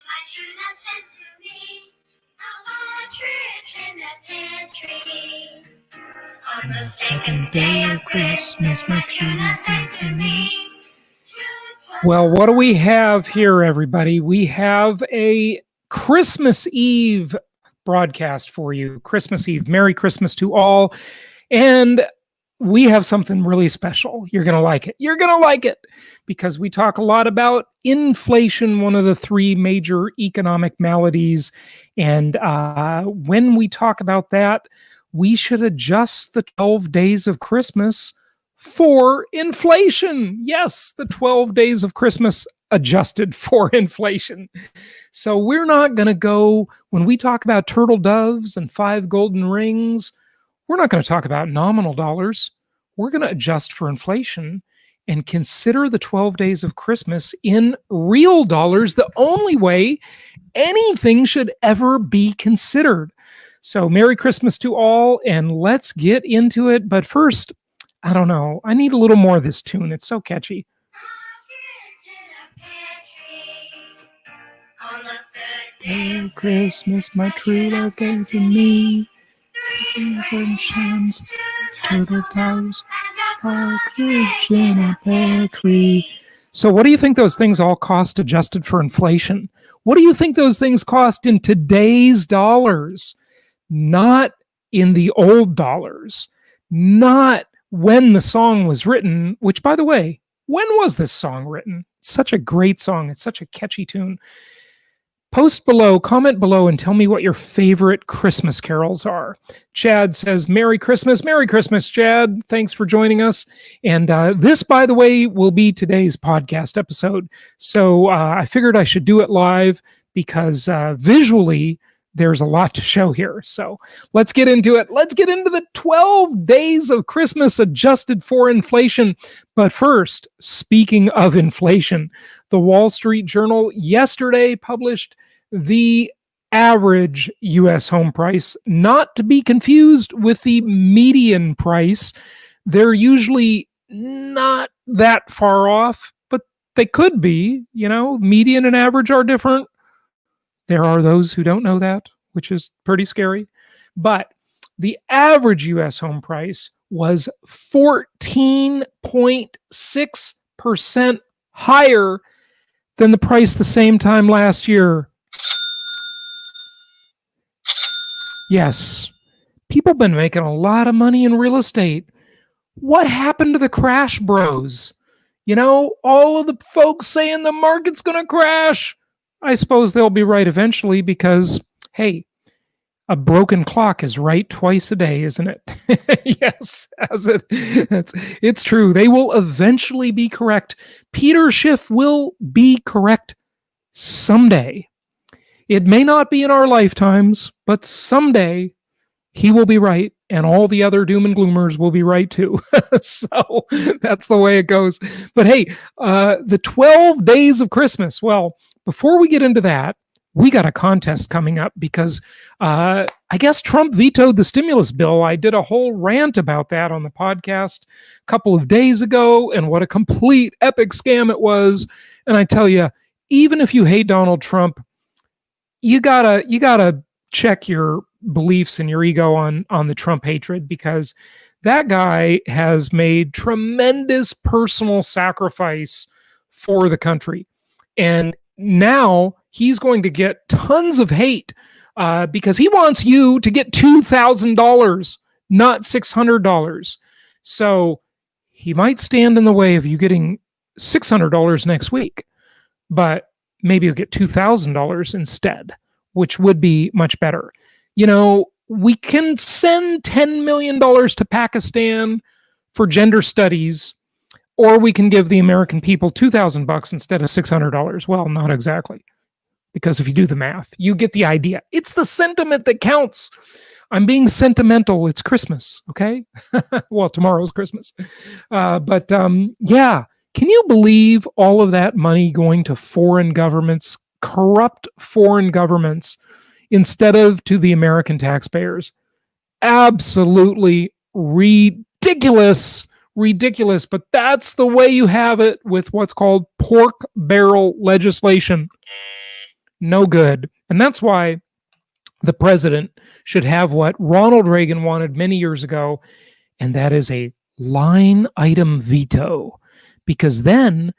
My true love sent to me a partridge in the pantry. On the second day of Christmas, my true love sent to me. Well, what do we have here, everybody? We have a Christmas Eve broadcast for you. Christmas Eve. Merry Christmas to all. And we have something really special. You're going to like it. You're going to like it because we talk a lot about inflation, one of the three major economic maladies. And when we talk about that, we should adjust the 12 days of Christmas for inflation. Yes, the 12 days of Christmas adjusted for inflation. So we're not going to go, when we talk about turtle doves and 5 golden rings, we're not going to talk about nominal dollars. We're going to adjust for inflation and consider the 12 days of Christmas in real dollars, the only way anything should ever be considered. So Merry Christmas to all, and let's get into it. But first, I don't know, I need a little more of this tune. It's so catchy. On the third day of Christmas, my true love gave to me 3 shines, turtle doves, partridge in a pear tree. So what do you think those things all cost adjusted for inflation? What do you think those things cost in today's dollars? Not in the old dollars. Not when the song was written, which, by the way, when was this song written? It's such a great song. It's such a catchy tune. Post below, comment below, and tell me what your favorite Christmas carols are. Chad says, Merry Christmas. Merry Christmas, Chad. Thanks for joining us. And this, by the way, will be today's podcast episode. So I figured I should do it live because visually, there's a lot to show here. So let's get into it. Let's get into the 12 days of Christmas adjusted for inflation. But first, speaking of inflation, the Wall Street Journal yesterday published the average U.S. home price, not to be confused with the median price. They're usually not that far off, but they could be. You know, median and average are different. There are those who don't know that, which is pretty scary. But the average U.S. home price was 14.6% higher than the price the same time last year. Yes, people have been making a lot of money in real estate. What happened to the crash bros? You know, all of the folks saying the market's going to crash. I suppose they'll be right eventually because, hey, a broken clock is right twice a day, isn't it? Yes, it's true. They will eventually be correct. Peter Schiff will be correct someday. It may not be in our lifetimes, but someday he will be right, and all the other doom and gloomers will be right too. So that's the way it goes. But hey, the 12 days of Christmas. Well, before we get into that, we got a contest coming up because I guess Trump vetoed the stimulus bill. I did a whole rant about that on the podcast a couple of days ago, and what a complete epic scam it was. And I tell you, even if you hate Donald Trump, you gotta check your beliefs and your ego on the Trump hatred, because that guy has made tremendous personal sacrifice for the country. And now he's going to get tons of hate because he wants you to get $2,000, not $600. So he might stand in the way of you getting $600 next week, but maybe you'll get $2,000 instead, which would be much better. You know, we can send $10 million to Pakistan for gender studies, or we can give the American people $2,000 instead of $600. Well, not exactly, because if you do the math, you get the idea. It's the sentiment that counts. I'm being sentimental. It's Christmas, okay? Well, tomorrow's Christmas. But yeah, can you believe all of that money going to foreign governments, corrupt foreign governments, instead of to the American taxpayers? Absolutely ridiculous. Ridiculous, but that's the way you have it with what's called pork barrel legislation. No good. And that's why the president should have what Ronald Reagan wanted many years ago, and that is a line item veto. Because then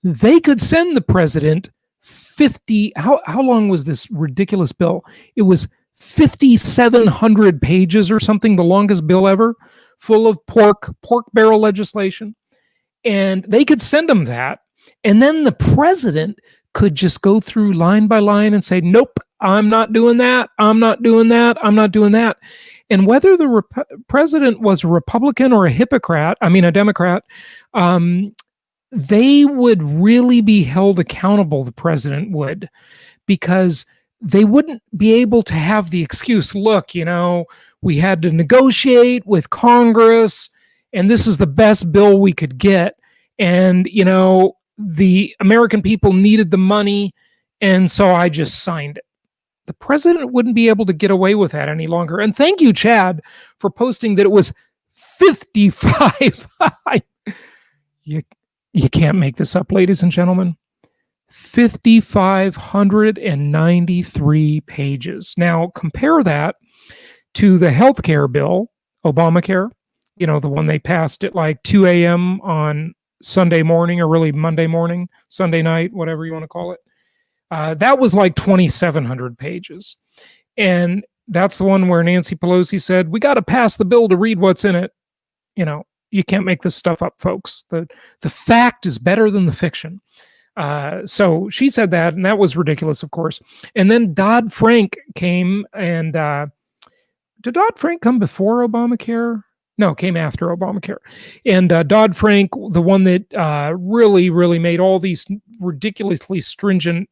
they could send the president 50, how long was this ridiculous bill? It was 5,700 pages or something, the longest bill ever, full of pork barrel legislation. And they could send them that. And then the president could just go through line by line and say, nope, I'm not doing that. I'm not doing that. I'm not doing that. And whether the president was a Republican or a Democrat, they would really be held accountable, the president would, because they wouldn't be able to have the excuse, look, we had to negotiate with Congress, and this is the best bill we could get. And, the American people needed the money, and so I just signed it. The president wouldn't be able to get away with that any longer. And thank you, Chad, for posting that it was 55. You can't make this up, ladies and gentlemen. 5,593 pages. Now, compare that to the healthcare bill, Obamacare, the one they passed at like 2 a.m. on Sunday morning, or really Monday morning, Sunday night, whatever you want to call it. That was like 2,700 pages. And that's the one where Nancy Pelosi said, we got to pass the bill to read what's in it. You can't make this stuff up, folks. The fact is better than the fiction. So she said that, and that was ridiculous, of course. And then Dodd-Frank came, and did Dodd-Frank come before Obamacare? No, it came after Obamacare. And Dodd-Frank, the one that really, really made all these ridiculously stringent,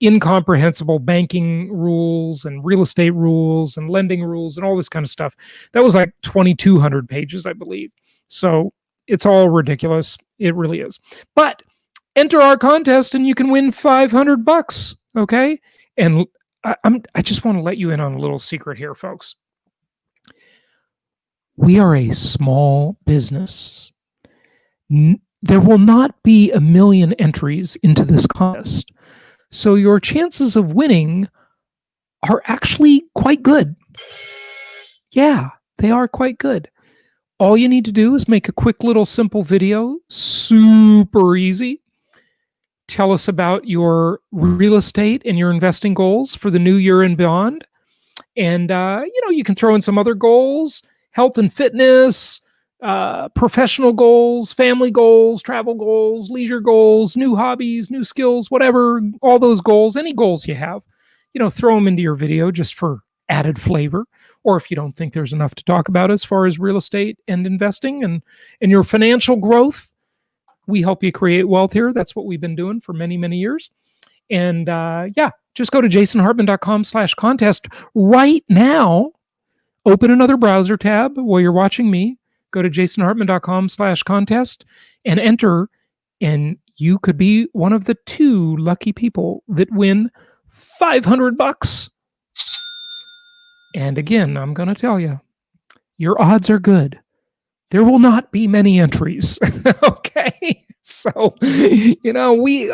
incomprehensible banking rules and real estate rules and lending rules and all this kind of stuff. That was like 2,200 pages, I believe. So it's all ridiculous. It really is. But enter our contest and you can win $500. Okay. And I just want to let you in on a little secret here, folks. We are a small business. There will not be a million entries into this contest. So your chances of winning are actually quite good. Yeah, they are quite good. All you need to do is make a quick little simple video, super easy. Tell us about your real estate and your investing goals for the new year and beyond. And, you can throw in some other goals, health and fitness, professional goals, family goals, travel goals, leisure goals, new hobbies, new skills, whatever, all those goals, any goals you have, throw them into your video just for added flavor. Or if you don't think there's enough to talk about as far as real estate and investing and your financial growth, we help you create wealth here. That's what we've been doing for many, many years. And just go to jasonhartman.com/contest right now. Open another browser tab while you're watching me. Go to jasonhartman.com/contest and enter, and you could be one of the 2 lucky people that win $500. And again, I'm going to tell you, your odds are good. There will not be many entries. Okay. So,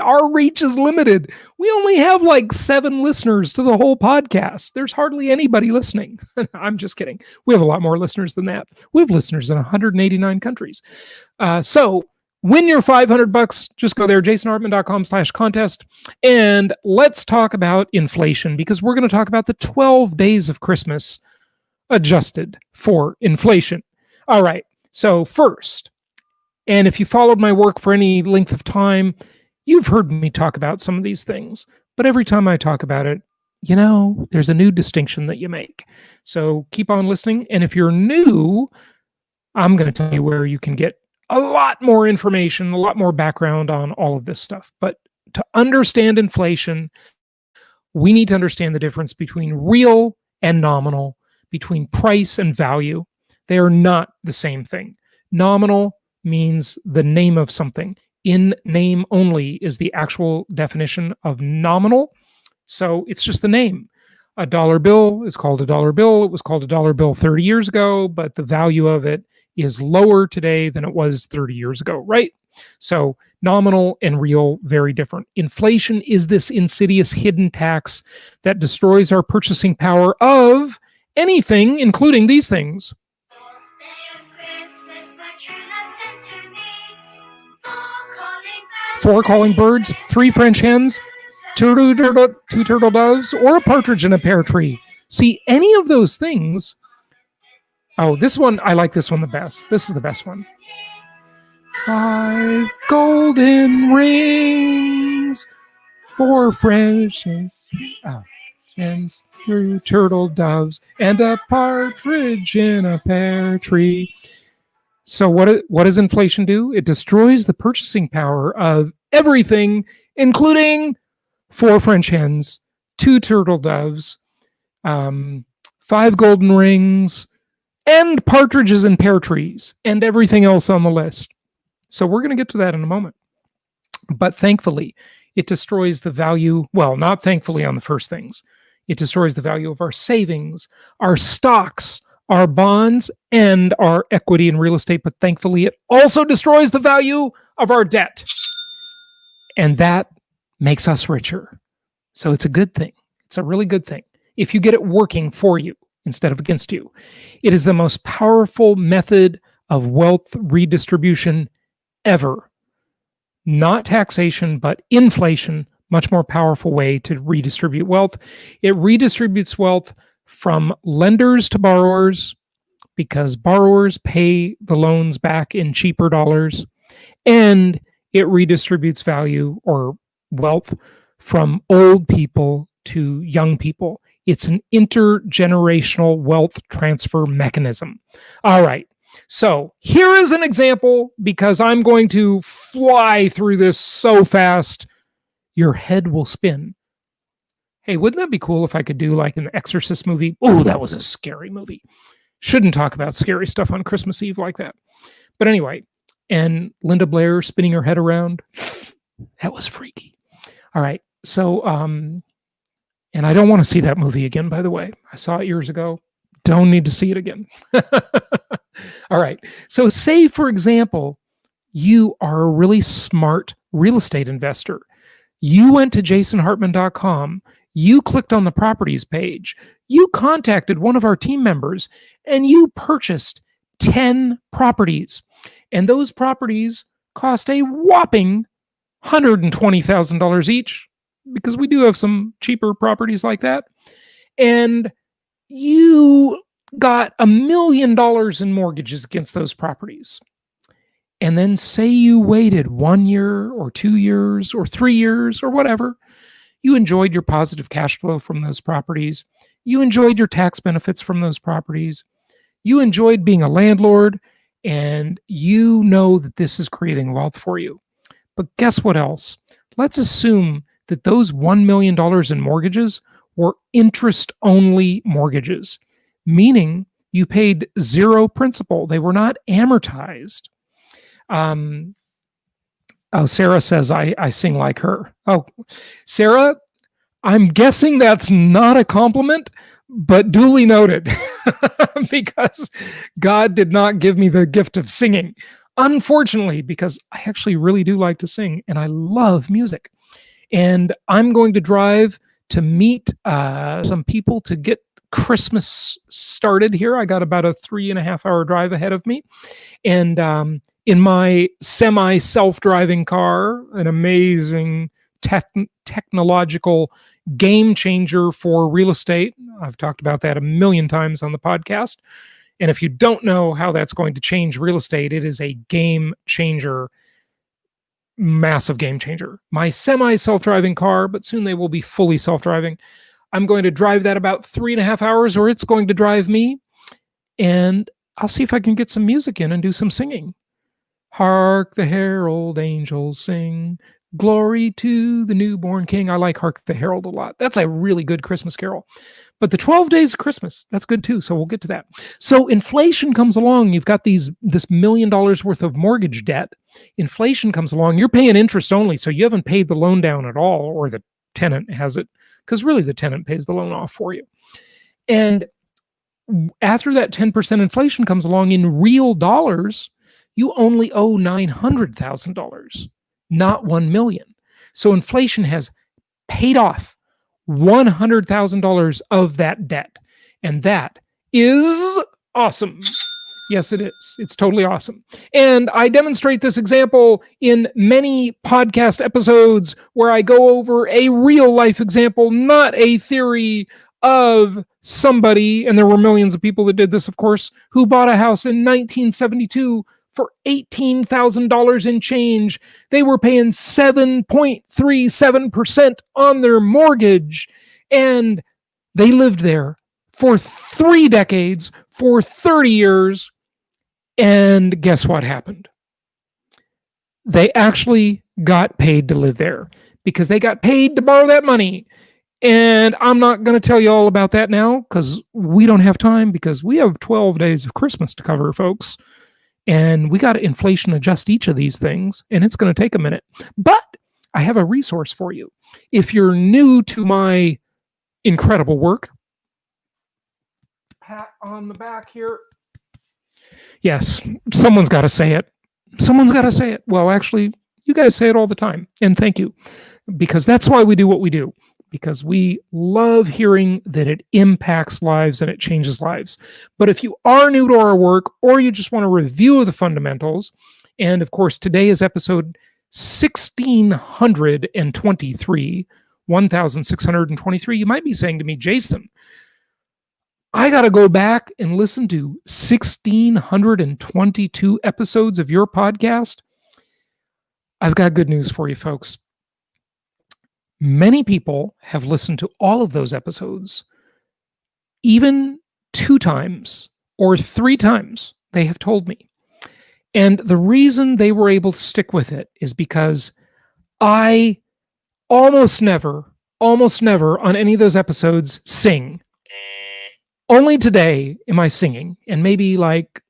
our reach is limited. We only have like 7 listeners to the whole podcast. There's hardly anybody listening. I'm just kidding. We have a lot more listeners than that. We have listeners in 189 countries. So win your $500. Just go there, jasonhartman.com/contest. And let's talk about inflation, because we're going to talk about the 12 days of Christmas adjusted for inflation. All right. So first, and if you followed my work for any length of time, you've heard me talk about some of these things. But every time I talk about it, there's a new distinction that you make. So keep on listening. And if you're new, I'm going to tell you where you can get a lot more information, a lot more background on all of this stuff. But to understand inflation, we need to understand the difference between real and nominal, between price and value. They are not the same thing. Nominal means the name of something. In name only is the actual definition of nominal. So it's just the name. A dollar bill is called a dollar bill. It was called a dollar bill 30 years ago, but the value of it is lower today than it was 30 years ago, right? So Nominal and real, very different. Inflation is this insidious hidden tax that destroys our purchasing power of anything, including these things. Four calling birds, three French hens, two turtle doves, or a partridge in a pear tree. See, any of those things. Oh, this one, I like this one the best. This is the best one. 5 golden rings, 4 French hens, 3 turtle doves, and a partridge in a pear tree. So what does inflation do? It destroys the purchasing power of everything, including 4 French hens, 2 turtle doves, 5 golden rings, and partridges in pear trees, and everything else on the list. So we're going to get to that in a moment. But thankfully, it destroys the value, well, not thankfully on the first things. It destroys the value of our savings, our stocks, our bonds, and our equity in real estate. But thankfully, it also destroys the value of our debt. And that makes us richer. So it's a good thing. It's a really good thing if you get it working for you instead of against you. It is the most powerful method of wealth redistribution ever. Not taxation, but inflation, much more powerful way to redistribute wealth. It redistributes wealth from lenders to borrowers because borrowers pay the loans back in cheaper dollars, and it redistributes value or wealth from old people to young people. It's an intergenerational wealth transfer mechanism. All right. So here is an example, because I'm going to fly through this so fast, your head will spin. Hey, wouldn't that be cool if I could do like an Exorcist movie? Oh, that was a scary movie. Shouldn't talk about scary stuff on Christmas Eve like that. But anyway, and Linda Blair spinning her head around. That was freaky. All right. So, and I don't want to see that movie again, by the way. I saw it years ago. Don't need to see it again. All right. So say, for example, you are a really smart real estate investor. You went to jasonhartman.com. You clicked on the properties page. You contacted one of our team members and you purchased 10 properties. And those properties cost a whopping $120,000 each, because we do have some cheaper properties like that. And you got $1 million in mortgages against those properties. And then say you waited 1 year or 2 years or 3 years or whatever. You enjoyed your positive cash flow from those properties. You enjoyed your tax benefits from those properties. You enjoyed being a landlord, and you know that this is creating wealth for you. But guess what else? Let's assume that those $1 million in mortgages were interest-only mortgages, meaning you paid zero principal. They were not amortized. Oh, Sarah says I sing like her. Oh, Sarah, I'm guessing that's not a compliment, but duly noted, because God did not give me the gift of singing. Unfortunately, because I actually really do like to sing and I love music. And I'm going to drive to meet some people to get Christmas started here. I got about a 3.5 hour drive ahead of me. And in my semi self-driving car, an amazing technological game changer for real estate. I've talked about that a million times on the podcast. And if you don't know how that's going to change real estate, it is a game changer, massive game changer. My semi self-driving car, but soon they will be fully self-driving. I'm going to drive that about 3.5 hours, or it's going to drive me. And I'll see if I can get some music in and do some singing. Hark the herald angels sing, glory to the newborn king. I like Hark the Herald a lot. That's a really good Christmas carol. But the 12 days of Christmas, that's good too. So we'll get to that. So inflation comes along. You've got this $1 million worth of mortgage debt. Inflation comes along. You're paying interest only. So you haven't paid the loan down at all, or the tenant has it, because really the tenant pays the loan off for you. And after that 10% inflation comes along, in real dollars, you only owe $900,000. not 1 million. So inflation has paid off $100,000 of that debt. And that is awesome. Yes, it is. It's totally awesome. And I demonstrate this example in many podcast episodes where I go over a real life example, not a theory of somebody, and there were millions of people that did this, of course, who bought a house in 1972 for $18,000 in change. They were paying 7.37% on their mortgage, and they lived there for 3 decades, for 30 years. And guess what happened? They actually got paid to live there because they got paid to borrow that money. And I'm not going to tell you all about that now because we don't have time, because we have 12 days of Christmas to cover, folks. And we got to inflation adjust each of these things, and it's going to take a minute. But I have a resource for you. If you're new to my incredible work, pat on the back here. Yes, someone's got to say it. Someone's got to say it. Well, actually, you guys say it all the time. And thank you. Because that's why we do what we do. Because we love hearing that it impacts lives and it changes lives. But if you are new to our work, or you just want a review of the fundamentals, and of course, today is episode 1623, you might be saying to me, Jason, I got to go back and listen to 1,622 episodes of your podcast. I've got good news for you, folks. Many people have listened to all of those episodes, even 2 times or 3 times, they have told me. And the reason they were able to stick with it is because I almost never on any of those episodes sing. Only today am I singing, and maybe like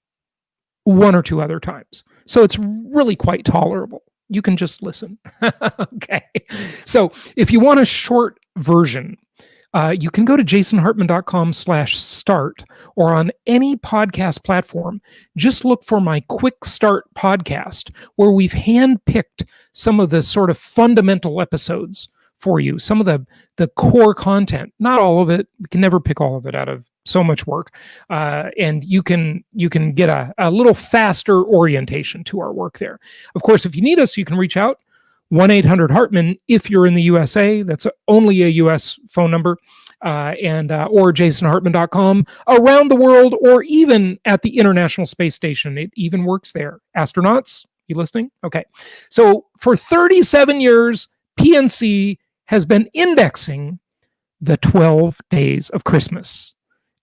1 or 2 other times. So it's really quite tolerable. You can just listen. Okay. So if you want a short version, you can go to jasonhartman.com/start, or on any podcast platform, just look for my Quick Start podcast, where we've handpicked some of the sort of fundamental episodes for you, some of the core content, not all of it. We can never pick all of it out of so much work. And you can get a little faster orientation to our work there. Of course, if you need us, you can reach out, 1-800-HARTMAN if you're in the USA. That's only a US phone number. Or jasonhartman.com around the world, or even at the International Space Station. It even works there. Astronauts, you listening? Okay. So for 37 years, PNC has been indexing the 12 days of Christmas.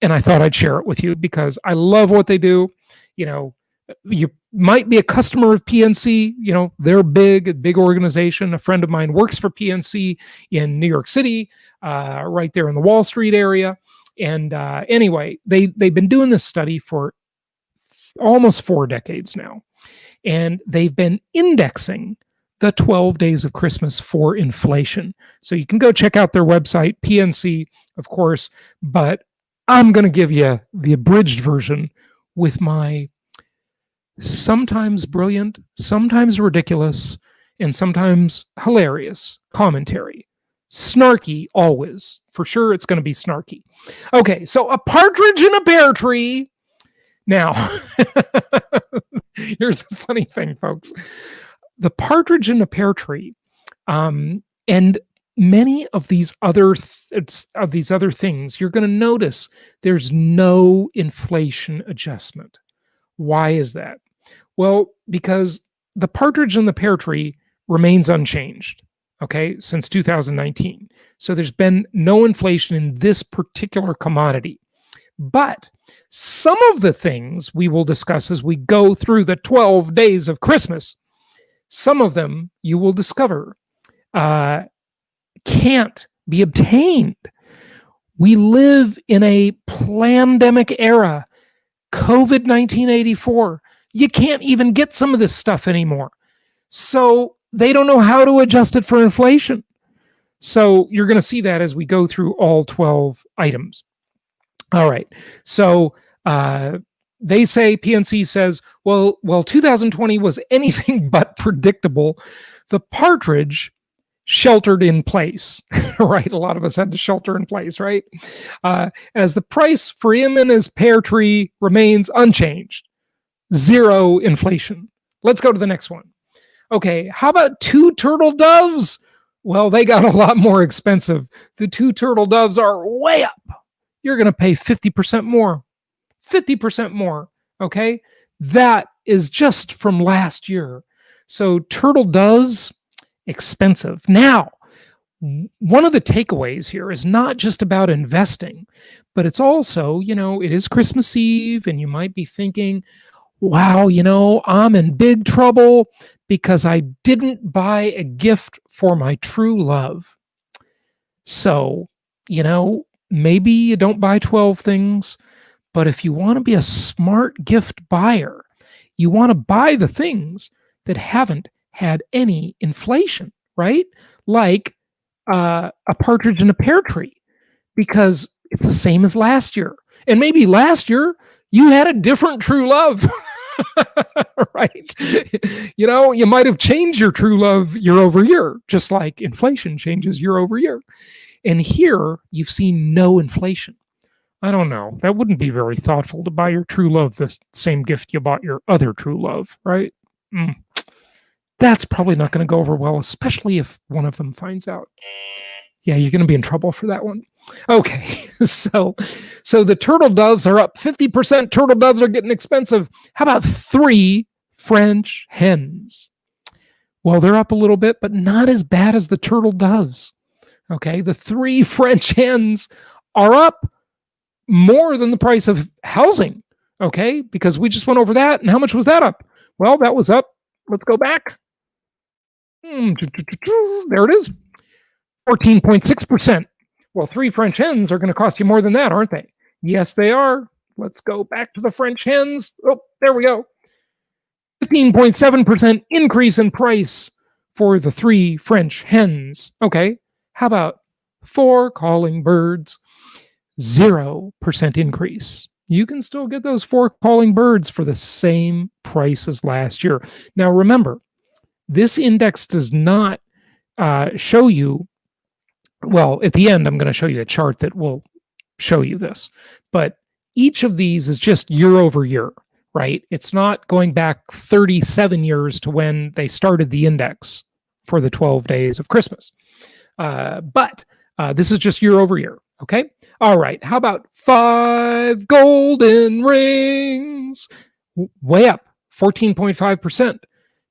And I thought I'd share it with you because I love what they do. You know, you might be a customer of PNC. You know, they're a big organization. A friend of mine works for PNC in New York City, right there in the Wall Street area. And anyway, they've been doing this study for almost 4 decades now. And they've been indexing the 12 days of Christmas for inflation. So you can go check out their website, PNC, of course, but I'm going to give you the abridged version with my sometimes brilliant, sometimes ridiculous, and sometimes hilarious commentary. Snarky always. For sure, it's going to be snarky. Okay, so a partridge in a pear tree. Now, here's the funny thing, folks. The partridge in a pear tree, and many of these other things, you're going to notice there's no inflation adjustment. Why is that? Well, because the partridge in the pear tree remains unchanged, okay, since 2019. So there's been no inflation in this particular commodity. But some of the things we will discuss as we go through the 12 days of Christmas, some of them you will discover can't be obtained. We live in a pandemic era, COVID-19 84. You can't even get some of this stuff anymore. So they don't know how to adjust it for inflation. So you're going to see that as we go through all 12 items. All right. So they say, PNC says, well, 2020 was anything but predictable. The partridge sheltered in place, right? A lot of us had to shelter in place, right? As the price for him and his pear tree remains unchanged, zero inflation. Let's go to the next one. Okay, how about two turtle doves? Well, they got a lot more expensive. The two turtle doves are way up. You're going to pay 50% more. 50% more. Okay, that is just from last year. So, turtle doves, expensive. Now, one of the takeaways here is not just about investing, but it's also, it is Christmas Eve, and you might be thinking, wow, I'm in big trouble because I didn't buy a gift for my true love. So, maybe you don't buy 12 things, but if you want to be a smart gift buyer, you want to buy the things that haven't had any inflation, right? Like a partridge in a pear tree, because it's the same as last year. And maybe last year you had a different true love. Right? You might have changed your true love year over year, just like inflation changes year over year. And here you've seen no inflation. I don't know. That wouldn't be very thoughtful to buy your true love the same gift you bought your other true love, right? That's probably not going to go over well, especially if one of them finds out. Yeah, you're going to be in trouble for that one. Okay, so the turtle doves are up 50%. Turtle doves are getting expensive. How about three French hens? Well, they're up a little bit, but not as bad as the turtle doves. Okay, the three French hens are up more than the price of housing. Okay, because we just went over that. And how much was that up? Well, that was up. Let's go back. There it is. 14.6%. Well, three French hens are going to cost you more than that, aren't they? Yes, they are. Let's go back to the French hens. Oh, there we go. 15.7% increase in price for the three French hens. Okay, how about four calling birds? 0% increase. You can still get those four calling birds for the same price as last year. Now, remember, this index does not show you. Well, at the end, I'm going to show you a chart that will show you this. But each of these is just year over year, right? It's not going back 37 years to when they started the index for the 12 days of Christmas. But this is just year over year, okay? All right, how about 5 golden rings? Way up, 14.5%.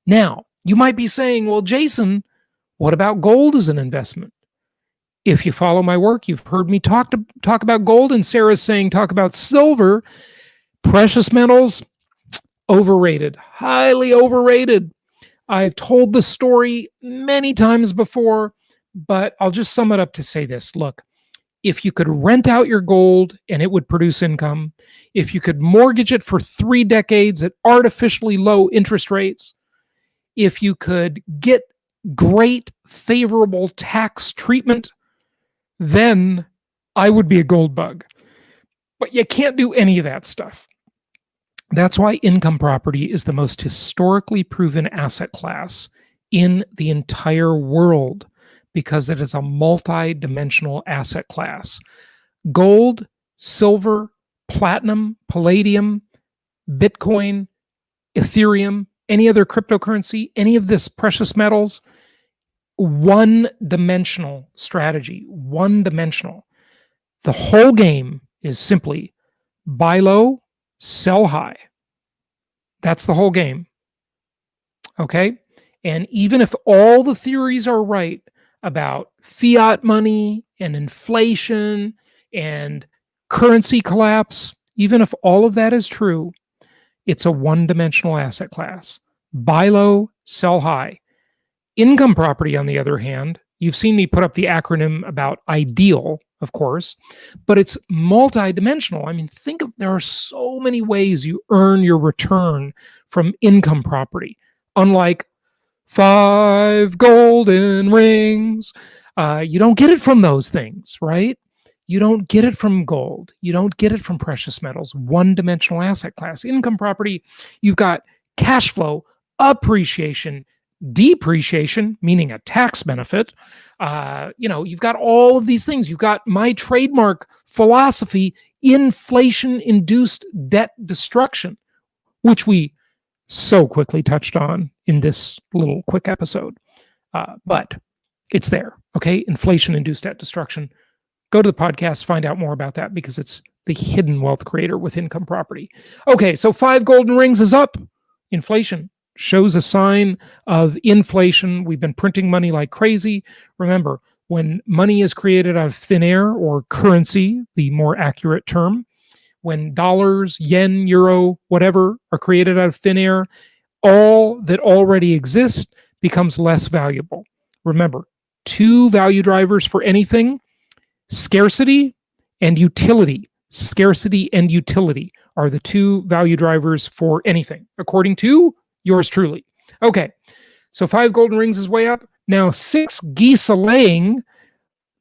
Now, you might be saying, well, Jason, what about gold as an investment? If you follow my work, you've heard me talk about gold, and Sarah's saying talk about silver. Precious metals, overrated, highly overrated. I've told the story many times before, but I'll just sum it up to say this. Look, if you could rent out your gold and it would produce income, if you could mortgage it for 3 decades at artificially low interest rates, if you could get great favorable tax treatment, then I would be a gold bug. But you can't do any of that stuff. That's why income property is the most historically proven asset class in the entire world, because it is a multi-dimensional asset class. Gold, silver, platinum, palladium, Bitcoin, Ethereum, any other cryptocurrency, any of this precious metals, one-dimensional strategy, one-dimensional. The whole game is simply buy low, sell high. That's the whole game. Okay? And even if all the theories are right about fiat money and inflation and currency collapse, even if all of that is true, it's a one-dimensional asset class. Buy low, sell high. Income property, on the other hand, you've seen me put up the acronym about ideal, of course, but it's multidimensional. I mean, there are so many ways you earn your return from income property. Unlike 5 golden rings, you don't get it from those things, right? You don't get it from gold. You don't get it from precious metals. One-dimensional asset class. Income property, you've got cash flow, appreciation, depreciation, meaning a tax benefit. You've got all of these things. You've got my trademark philosophy, inflation-induced debt destruction, which we so quickly touched on in this little quick episode. But it's there, okay? Inflation-induced debt destruction. Go to the podcast, find out more about that, because it's the hidden wealth creator with income property. Okay, so 5 golden rings is up. Inflation shows a sign of inflation. We've been printing money like crazy. Remember, when money is created out of thin air, or currency, the more accurate term, when dollars, yen, euro, whatever are created out of thin air, all that already exists becomes less valuable. Remember, 2 value drivers for anything: scarcity and utility. Scarcity and utility are the 2 value drivers for anything, according to yours truly. Okay, so 5 golden rings is way up. Now 6 geese a-laying,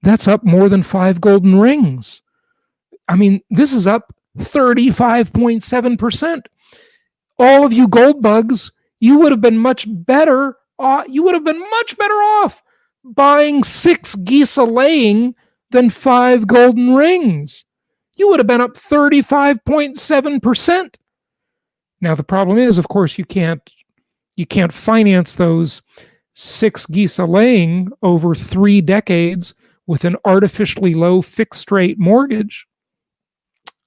that's up more than 5 golden rings. I mean, this is up 35.7%. All of you gold bugs, you would have been much better off buying 6 geese a-laying than 5 golden rings. You would have been up 35.7%. Now the problem is, of course, you can't finance those 6 geese a-laying over 3 decades with an artificially low fixed rate mortgage.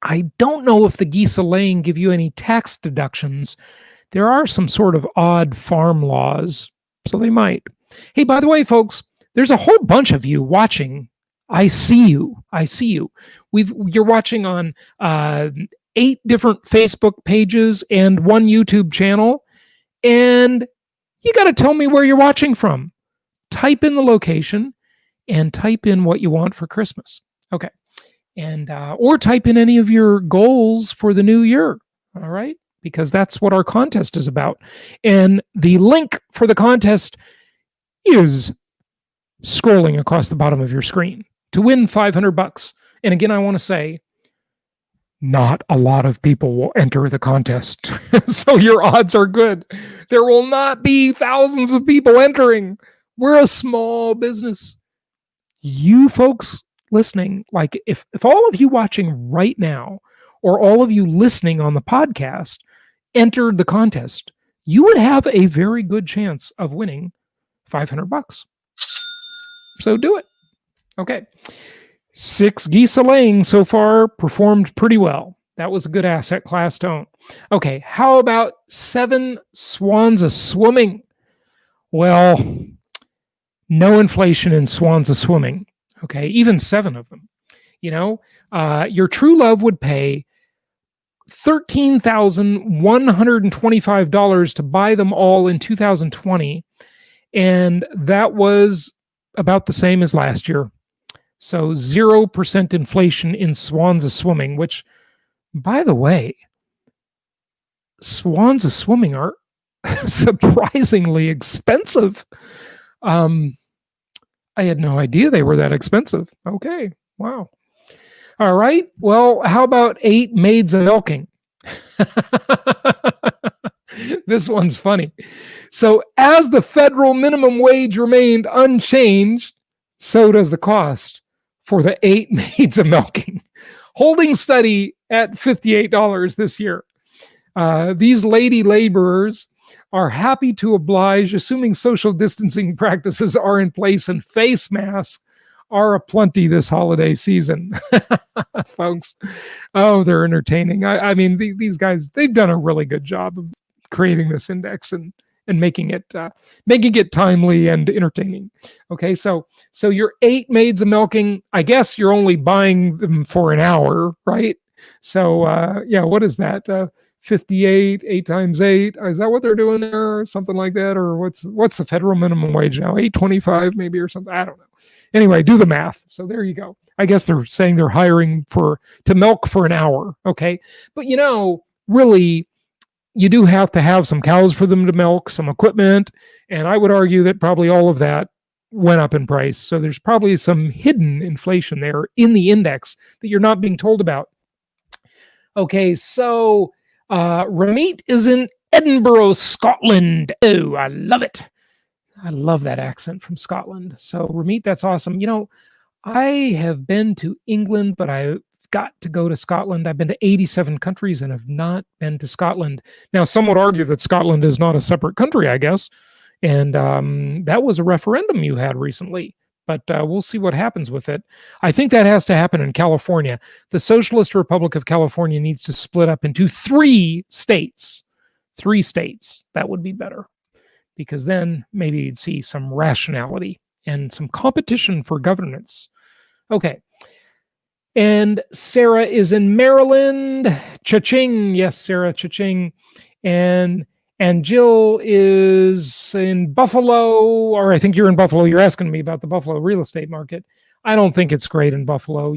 I don't know if the geese a-laying give you any tax deductions. There are some sort of odd farm laws, so they might. Hey, by the way, folks, there's a whole bunch of you watching. I see you. You're watching on 8 different Facebook pages and 1 YouTube channel, and you got to tell me where you're watching from. Type in the location and type in what you want for Christmas. Okay. And or type in any of your goals for the new year. All right? Because that's what our contest is about. And the link for the contest is scrolling across the bottom of your screen to win $500. And again, I want to say, not a lot of people will enter the contest. So your odds are good. There will not be thousands of people entering. We're a small business. You folks listening, like if all of you watching right now, or all of you listening on the podcast, entered the contest, you would have a very good chance of winning $500. So do it. Okay. 6 geese a-laying so far performed pretty well. That was a good asset class tone. Okay, how about 7 swans a-swimming? Well, no inflation in swans a-swimming. Okay, even 7 of them. Your true love would pay $13,125 to buy them all in 2020, and that was about the same as last year. So 0% inflation in swans a-swimming, which, by the way, swans a-swimming are surprisingly expensive. I had no idea they were that expensive. Okay, wow. All right, well, how about 8 maids a-milking? This one's funny. So as the federal minimum wage remained unchanged, so does the cost for the 8 maids a-milking, holding steady at $58 this year. These lady laborers are happy to oblige, assuming social distancing practices are in place and face masks are aplenty this holiday season. Folks, oh, they're entertaining. I mean, these guys, they've done a really good job of creating this index and making it timely and entertaining. Okay, so your 8 maids a-milking, I guess you're only buying them for an hour, right? So yeah, what is that? 58, 8 times 8. Is that what they're doing there, or something like that? Or what's the federal minimum wage now? 8.25 maybe, or something. I don't know. Anyway, do the math. So there you go. I guess they're saying they're hiring to milk for an hour. Okay, but really, you do have to have some cows for them to milk, some equipment, and I would argue that probably all of that went up in price. So there's probably some hidden inflation there in the index that you're not being told about. Okay, so Ramit is in Edinburgh, Scotland. Oh, I love it. I love that accent from Scotland. So, Ramit, that's awesome. I have been to England, but I've got to go to Scotland. I've been to 87 countries and have not been to Scotland. Now, some would argue that Scotland is not a separate country, I guess. And that was a referendum you had recently. But we'll see what happens with it. I think that has to happen in California. The Socialist Republic of California needs to split up into 3 states. 3 states. That would be better, because then maybe you'd see some rationality and some competition for governance. Okay. And Sarah is in Maryland. Cha-ching. Yes, Sarah, cha-ching. And Jill is in Buffalo, or I think you're in Buffalo. You're asking me about the Buffalo real estate market. I don't think it's great in Buffalo.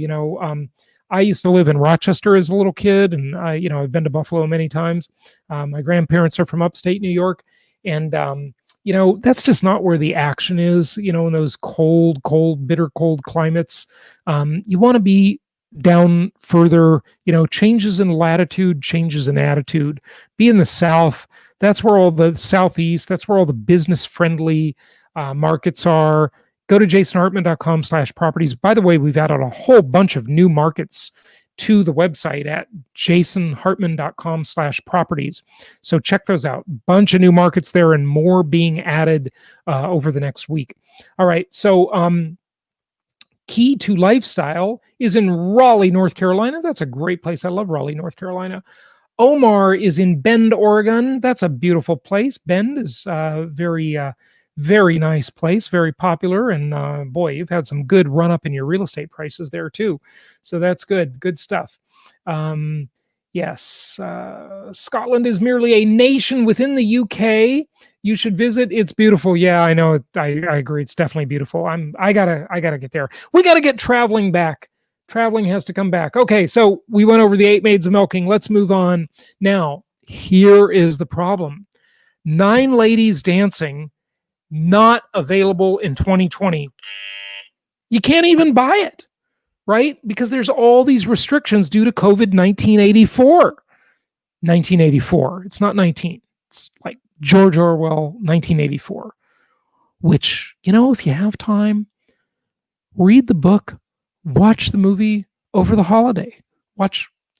I used to live in Rochester as a little kid, and I've been to Buffalo many times. My grandparents are from upstate New York, and that's just not where the action is. In those cold, bitter cold climates, you want to be down further. Changes in latitude, changes in attitude. Be in the South. That's where all the Southeast. That's where all the business-friendly markets are. Go to jasonhartman.com/properties. By the way, we've added a whole bunch of new markets to the website at jasonhartman.com/properties. So check those out. Bunch of new markets there and more being added over the next week. All right. So Key to Lifestyle is in Raleigh, North Carolina. That's a great place. I love Raleigh, North Carolina. Omar is in Bend, Oregon. That's a beautiful place. Bend is very nice place, very popular. And boy, you've had some good run up in your real estate prices there too. So that's good. Good stuff. Yes. Scotland is merely a nation within the UK. You should visit. It's beautiful. Yeah, I know. I agree. It's definitely beautiful. I gotta get there. We gotta get traveling back. Traveling has to come back. Okay, so we went over the 8 Maids of Milking. Let's move on. Now, here is the problem. 9 Ladies Dancing, not available in 2020. You can't even buy it, right? Because there's all these restrictions due to COVID 1984. 1984. It's not 19. It's like George Orwell, 1984. Which, if you have time, read the book, watch the movie over the holiday.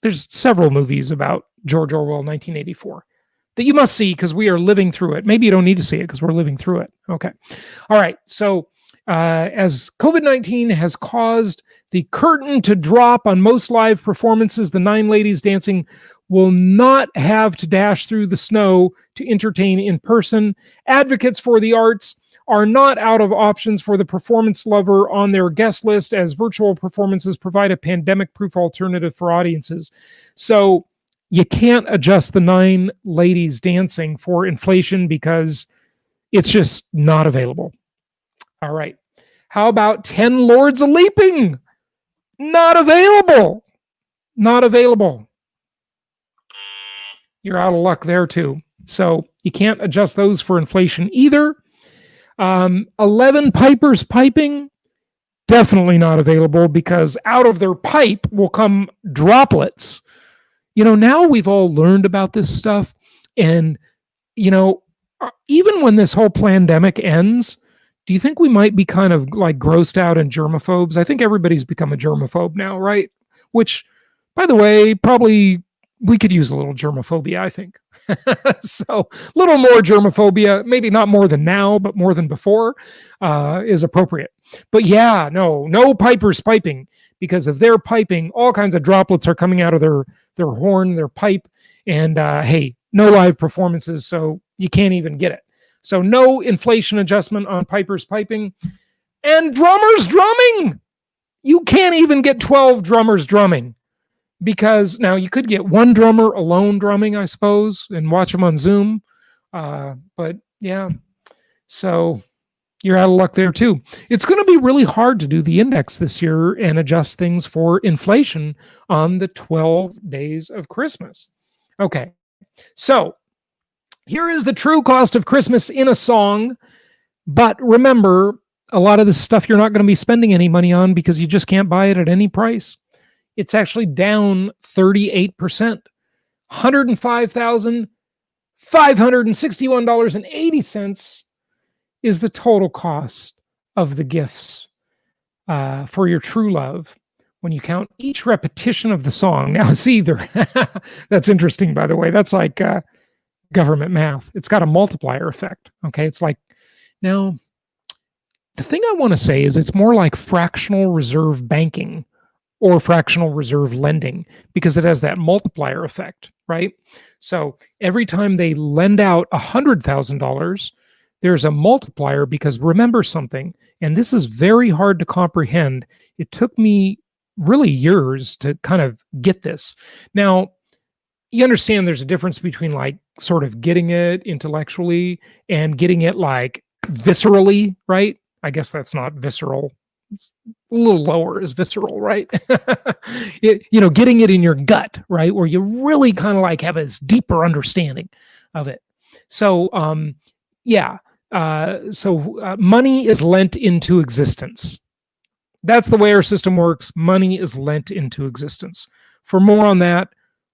There's several movies about George Orwell, 1984 that you must see because we are living through it. Maybe you don't need to see it because we're living through it. Okay. All right. So as COVID-19 has caused the curtain to drop on most live performances, the 9 Ladies Dancing will not have to dash through the snow to entertain in person. Advocates for the arts are not out of options for the performance lover on their guest list, as virtual performances provide a pandemic-proof alternative for audiences. So you can't adjust the 9 Ladies Dancing for inflation because it's just not available. All right. How about 10 Lords of Leaping? Not available. Not available. You're out of luck there too. So you can't adjust those for inflation either. 11 Pipers Piping, definitely not available because out of their pipe will come droplets. Now we've all learned about this stuff. And, even when this whole pandemic ends, do you think we might be kind of like grossed out and germaphobes? I think everybody's become a germaphobe now, right? Which, by the way, probably we could use a little germophobia, I think. So a little more germophobia, maybe not more than now, but more than before is appropriate. But yeah, no pipers piping, because if they're piping, all kinds of droplets are coming out of their horn, their pipe. And hey, no live performances, so you can't even get it. So no inflation adjustment on pipers piping. And drummers drumming. You can't even get 12 drummers drumming. Because now you could get one drummer alone drumming, I suppose, and watch them on Zoom. But yeah, so you're out of luck there too. It's going to be really hard to do the index this year and adjust things for inflation on the 12 days of Christmas. Okay, so here is the true cost of Christmas in a song. But remember, a lot of this stuff you're not going to be spending any money on because you just can't buy it at any price. It's actually down 38%, $105,561.80 is the total cost of the gifts for your true love when you count each repetition of the song. Now, it's either, that's interesting, by the way. That's like government math. It's got a multiplier effect. Okay. It's like, now, the thing I want to say is it's more like fractional reserve banking or fractional reserve lending because it has that multiplier effect, right? So every time they lend out $100,000, there's a multiplier because remember something, and this is very hard to comprehend. It took me really years to kind of get this. Now, you understand there's a difference between like sort of getting it intellectually and getting it like viscerally, right? I guess that's not visceral. It's a little lower is visceral, right? Getting it in your gut, right? Where you really kind of like have this deeper understanding of it. So, money is lent into existence. That's the way our system works. Money is lent into existence. For more on that,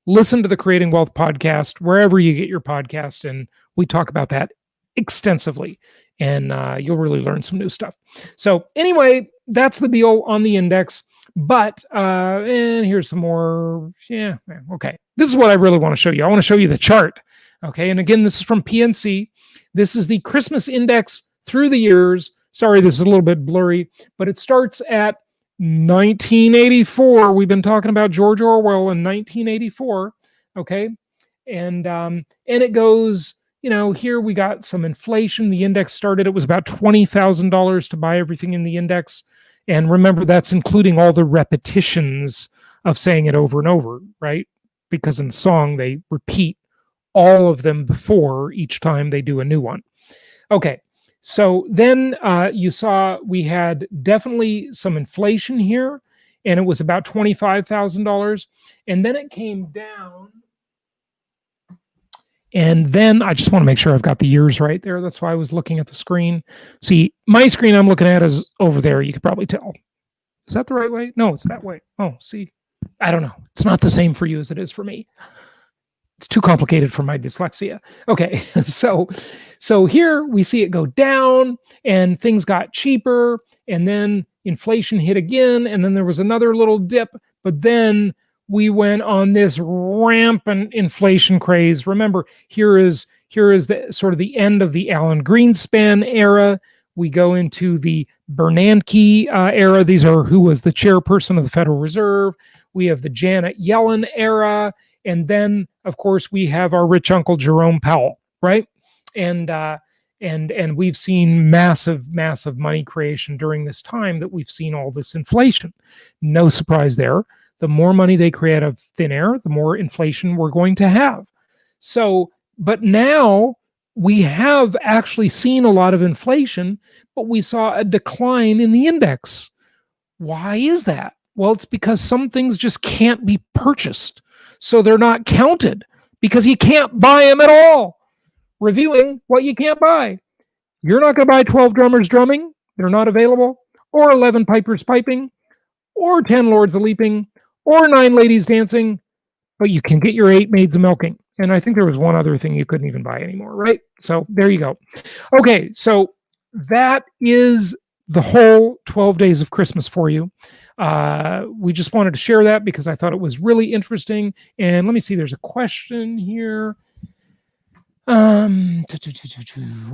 listen to the Creating Wealth podcast, wherever you get your podcast, and we talk about that extensively, and you'll really learn some new stuff. So anyway, that's the deal on the index. But, and here's some more. Yeah, okay. This is what I really want to show you. I want to show you the chart. Okay, and again, this is from PNC. This is the Christmas index through the years. Sorry, this is a little bit blurry, but it starts at 1984. We've been talking about George Orwell in 1984. Okay, and it goes. Here we got some inflation. The index started. It was about $20,000 to buy everything in the index, and remember that's including all the repetitions of saying it over and over, right? Because in the song they repeat all of them before each time they do a new one. Okay, so then you saw we had definitely some inflation here, and it was about $25,000, and then it came down. And then I just want to make sure I've got the years right there. That's why I was looking at the screen. See, my screen I'm looking at is over there. You could probably tell. Is that the right way? No, it's that way. Oh, see, I don't know. It's not the same for you as it is for me. It's too complicated for my dyslexia. Okay, so here we see it go down and things got cheaper, and then inflation hit again, and then there was another little dip, but then we went on this rampant inflation craze. Remember, here is the sort of the end of the Alan Greenspan era. We go into the Bernanke era. These are who was the chairperson of the Federal Reserve. We have the Janet Yellen era. And then, of course, we have our rich uncle Jerome Powell, right? And we've seen massive money creation during this time that we've seen all this inflation. No surprise there. The more money they create out of thin air, the more inflation we're going to have. So, but now we have actually seen a lot of inflation, but we saw a decline in the index. Why is that? Well, it's because some things just can't be purchased. So they're not counted because you can't buy them at all. Reviewing what you can't buy. You're not going to buy 12 drummers drumming. They're not available. Or 11 pipers piping. Or 10 lords a leaping. Or 9 ladies dancing. But you can get your 8 maids a milking. And I think there was one other thing you couldn't even buy anymore, right? So there you go. Okay, so that is the whole 12 days of Christmas for you. We just wanted to share that because I thought it was really interesting. And let me see, there's a question here. What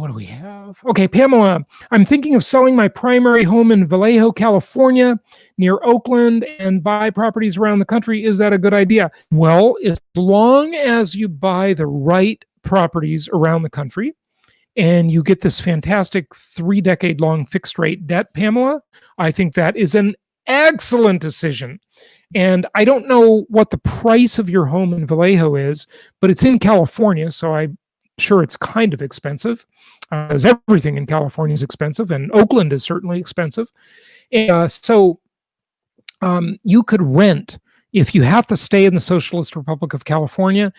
do we have? Okay, Pamela, I'm thinking of selling my primary home in Vallejo, California, near Oakland, and buy properties around the country. Is that a good idea? Well, as long as you buy the right properties around the country, and you get this fantastic 3-decade-long fixed-rate debt, Pamela, I think that is an excellent decision. And I don't know what the price of your home in Vallejo is, but it's in California, so I'm sure it's kind of expensive, as everything in California is expensive, and Oakland is certainly expensive. And so you could rent, if you have to stay in the Socialist Republic of California,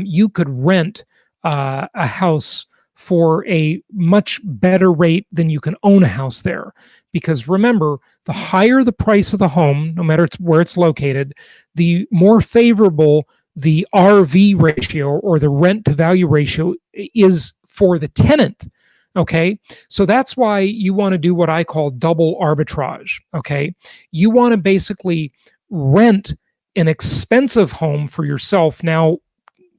you could rent a house for a much better rate than you can own a house there. Because remember, the higher the price of the home, no matter where it's located, the more favorable the RV ratio or the rent to value ratio is for the tenant. Okay. So that's why you want to do what I call double arbitrage. Okay. You want to basically rent an expensive home for yourself. Now,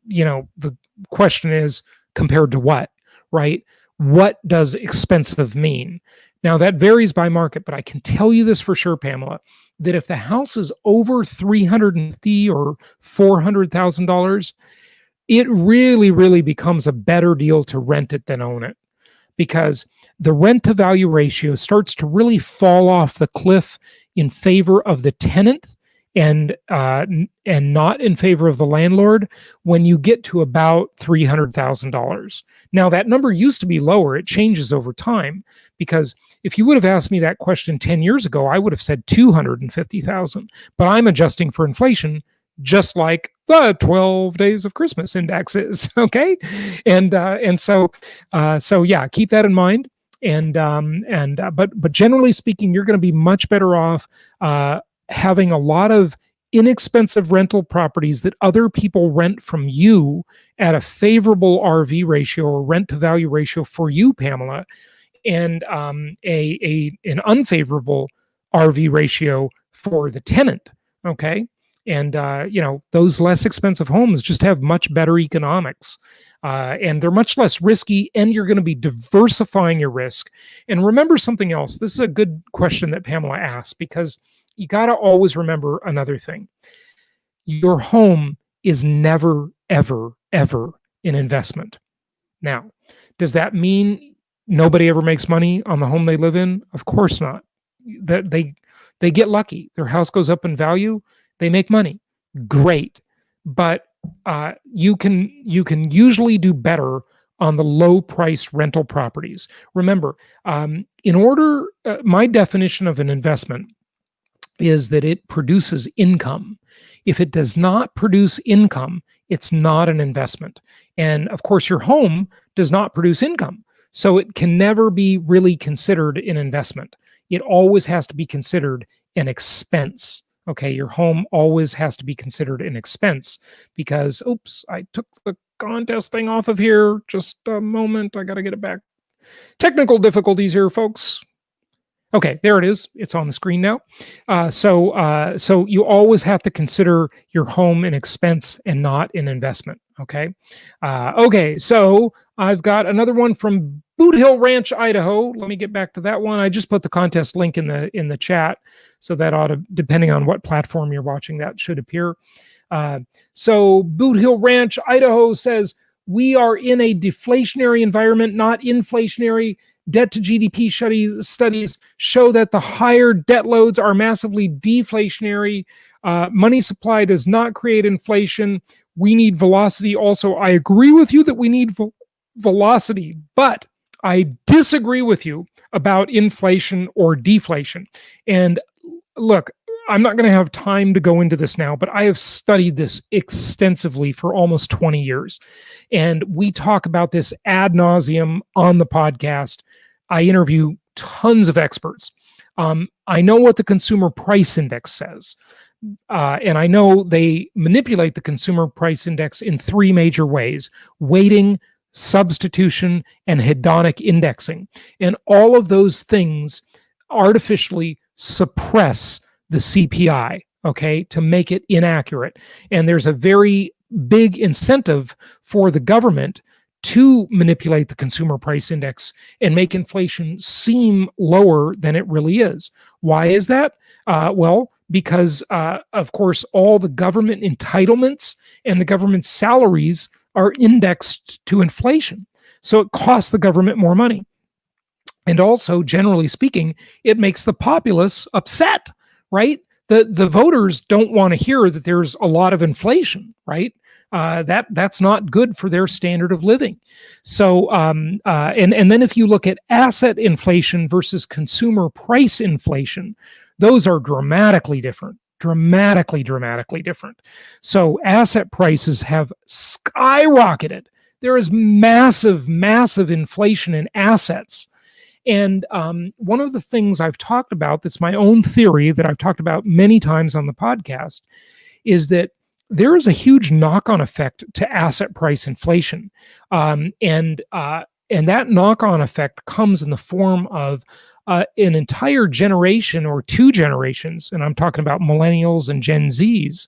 the question is compared to what, right? What does expensive mean? Now, that varies by market, but I can tell you this for sure, Pamela, that if the house is over 350 or $400,000, it really, really becomes a better deal to rent it than own it, because the rent to value ratio starts to really fall off the cliff in favor of the tenant and not in favor of the landlord when you get to about $300,000. Now, that number used to be lower. It changes over time, because if you would have asked me that question 10 years ago, I would have said 250,000. But I'm adjusting for inflation, just like the 12 days of Christmas index is. Okay. So yeah, keep that in mind. But generally speaking, you're going to be much better off having a lot of inexpensive rental properties that other people rent from you at a favorable RV ratio or rent to value ratio for you, Pamela, and an unfavorable RV ratio for the tenant. Okay. And those less expensive homes just have much better economics, and they're much less risky, and you're going to be diversifying your risk. And remember something else. This is a good question that Pamela asked, because you got to always remember another thing. Your home is never, ever, ever an investment. Now, does that mean nobody ever makes money on the home they live in? Of course not. That they get lucky. Their house goes up in value. They make money. Great. But you can usually do better on the low price rental properties. Remember, my definition of an investment is that it produces income. If it does not produce income, it's not an investment. And of course, your home does not produce income, so it can never be really considered an investment. It always has to be considered an expense. Okay, your home always has to be considered an expense, because, oops, I took the contest thing off of here. Just a moment, I got to get it back. Technical difficulties here, folks. Okay, there it is. It's on the screen now. So you always have to consider your home an expense and not an investment. Okay. Okay. So I've got another one from Boot Hill Ranch, Idaho. Let me get back to that one. I just put the contest link in the chat, so that ought to, depending on what platform you're watching, that should appear. So Boot Hill Ranch, Idaho says, we are in a deflationary environment, not inflationary. Debt to GDP studies show that the higher debt loads are massively deflationary. Money supply does not create inflation. We need velocity. Also, I agree with you that we need velocity, but I disagree with you about inflation or deflation. And look, I'm not going to have time to go into this now, but I have studied this extensively for almost 20 years. And we talk about this ad nauseum on the podcast. I interview tons of experts. I know what the Consumer Price Index says. And I know they manipulate the Consumer Price Index in three major ways: weighting, substitution, and hedonic indexing. And all of those things artificially suppress the CPI, okay, to make it inaccurate. And there's a very big incentive for the government to manipulate the Consumer Price Index and make inflation seem lower than it really is. Why is that? Well, because, of course, all the government entitlements and the government salaries are indexed to inflation. So it costs the government more money. And also, generally speaking, it makes the populace upset, right? The voters don't want to hear that there's a lot of inflation, right? That's not good for their standard of living. So, and then if you look at asset inflation versus consumer price inflation, those are dramatically different. Dramatically different. So asset prices have skyrocketed. There is massive inflation in assets. And one of the things I've talked about, that's my own theory that I've talked about many times on the podcast, is that there is a huge knock-on effect to asset price inflation. And And that knock-on effect comes in the form of an entire generation or two generations, and I'm talking about millennials and Gen Zs,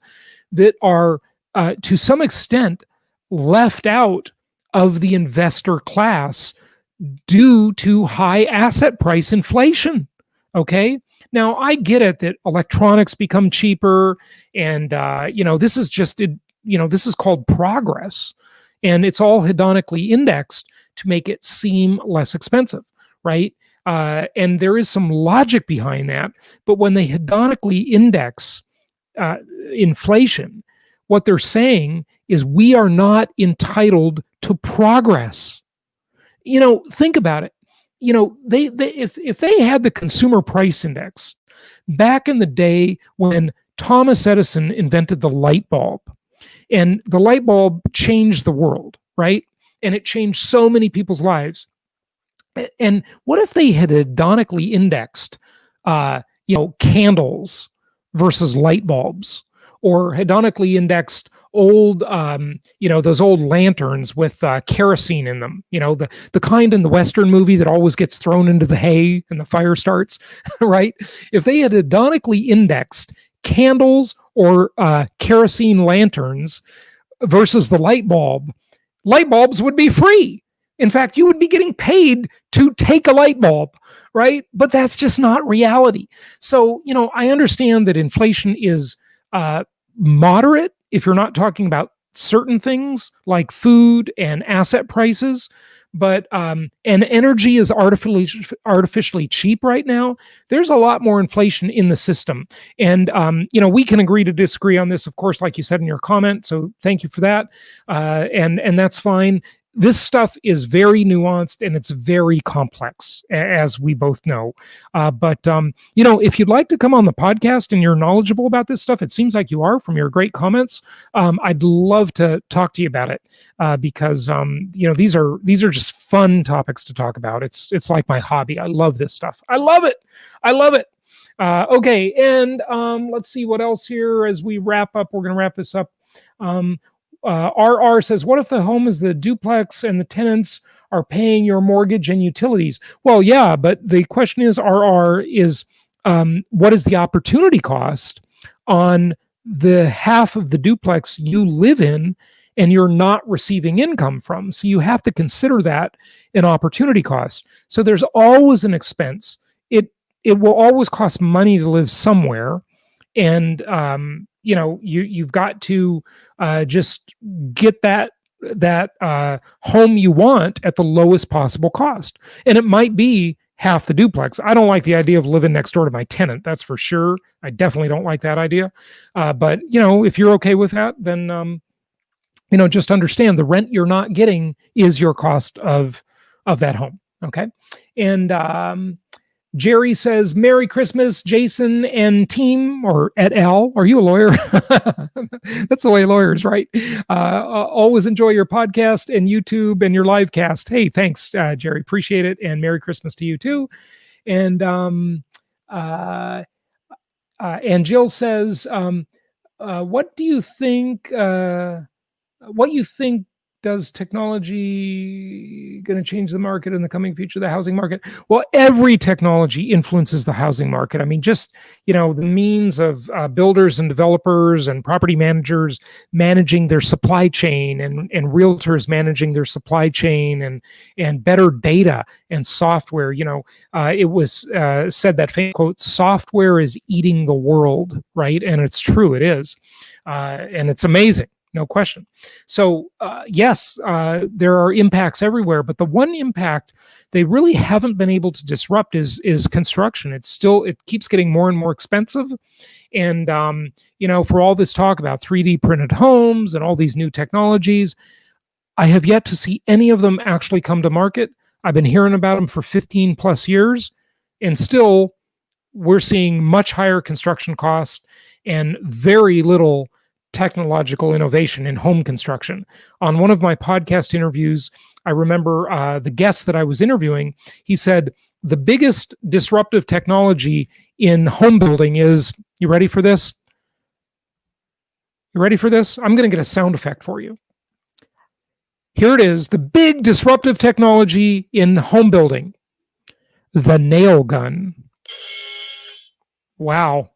that are to some extent left out of the investor class due to high asset price inflation. Okay. Now, I get it that electronics become cheaper, and this is just this is called progress, and it's all hedonically indexed to make it seem less expensive, right? And there is some logic behind that, but when they hedonically index inflation, what they're saying is we are not entitled to progress. Think about it. If they had the consumer price index back in the day when Thomas Edison invented the light bulb, and the light bulb changed the world, right? And it changed so many people's lives. And what if they had hedonically indexed, candles versus light bulbs, or hedonically indexed old, those old lanterns with kerosene in them, the kind in the Western movie that always gets thrown into the hay and the fire starts, right? If they had hedonically indexed candles or kerosene lanterns versus the light bulbs would be free. In fact, you would be getting paid to take a light bulb, right? But that's just not reality. So, I understand that inflation is moderate if you're not talking about certain things like food and asset prices, but and energy is artificially cheap right now. There's a lot more inflation in the system, and we can agree to disagree on this, of course, like you said in your comment. So thank you for that, and that's fine. This stuff is very nuanced and it's very complex, as we both know. But if you'd like to come on the podcast and you're knowledgeable about this stuff, it seems like you are from your great comments. I'd love to talk to you about it because these are just fun topics to talk about. It's like my hobby. I love this stuff. I love it. Okay, and let's see what else here as we wrap up. We're going to wrap this up. RR says, what if the home is the duplex and the tenants are paying your mortgage and utilities? Well, yeah, but the question is, RR, is what is the opportunity cost on the half of the duplex you live in and you're not receiving income from? So you have to consider that an opportunity cost. So there's always an expense. It will always cost money to live somewhere. And you've got to just get that home you want at the lowest possible cost. And it might be half the duplex. I don't like the idea of living next door to my tenant. That's for sure. I definitely don't like that idea. But if you're okay with that, then just understand the rent you're not getting is your cost of that home. Okay. And Jerry says, Merry Christmas, Jason and team, or et al. Are you a lawyer? That's the way lawyers write. Always enjoy your podcast and YouTube and your live cast. Hey, thanks, Jerry. Appreciate it. And Merry Christmas to you too. And Jill says, what do you think? What you think? Does technology going to change the market in the coming future, the housing market? Well, every technology influences the housing market. I mean, just, the means of builders and developers and property managers managing their supply chain and realtors managing their supply chain and better data and software. It was said that famous quote, software is eating the world, right? And it's true, it is. And it's amazing. No question. So yes, there are impacts everywhere, but the one impact they really haven't been able to disrupt is construction. It keeps getting more and more expensive. And, for all this talk about 3D printed homes and all these new technologies, I have yet to see any of them actually come to market. I've been hearing about them for 15 plus years, and still we're seeing much higher construction costs and very little technological innovation in home construction. On one of my podcast interviews, I remember the guest that I was interviewing, he said, the biggest disruptive technology in home building is, you ready for this? You ready for this? I'm going to get a sound effect for you. Here it is, the big disruptive technology in home building, the nail gun. Wow.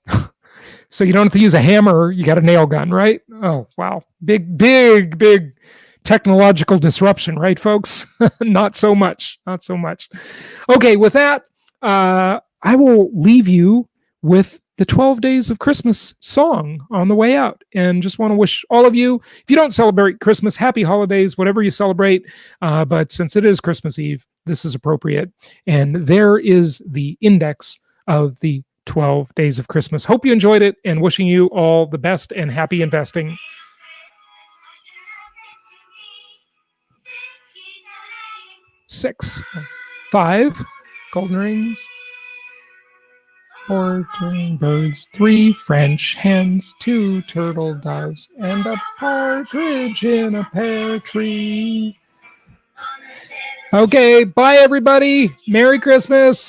So you don't have to use a hammer, you got a nail gun, right? Oh, wow. Big technological disruption, right, folks? Not so much. Okay, with that, I will leave you with the 12 Days of Christmas song on the way out. And just want to wish all of you, if you don't celebrate Christmas, happy holidays, whatever you celebrate. But since it is Christmas Eve, this is appropriate. And there is the index of the 12 Days of Christmas. Hope you enjoyed it, and wishing you all the best and happy investing. 6, 5 golden rings, 4 turning birds, 3 French hens, 2 turtle doves, and a partridge in a pear tree. Okay, bye everybody. Merry Christmas.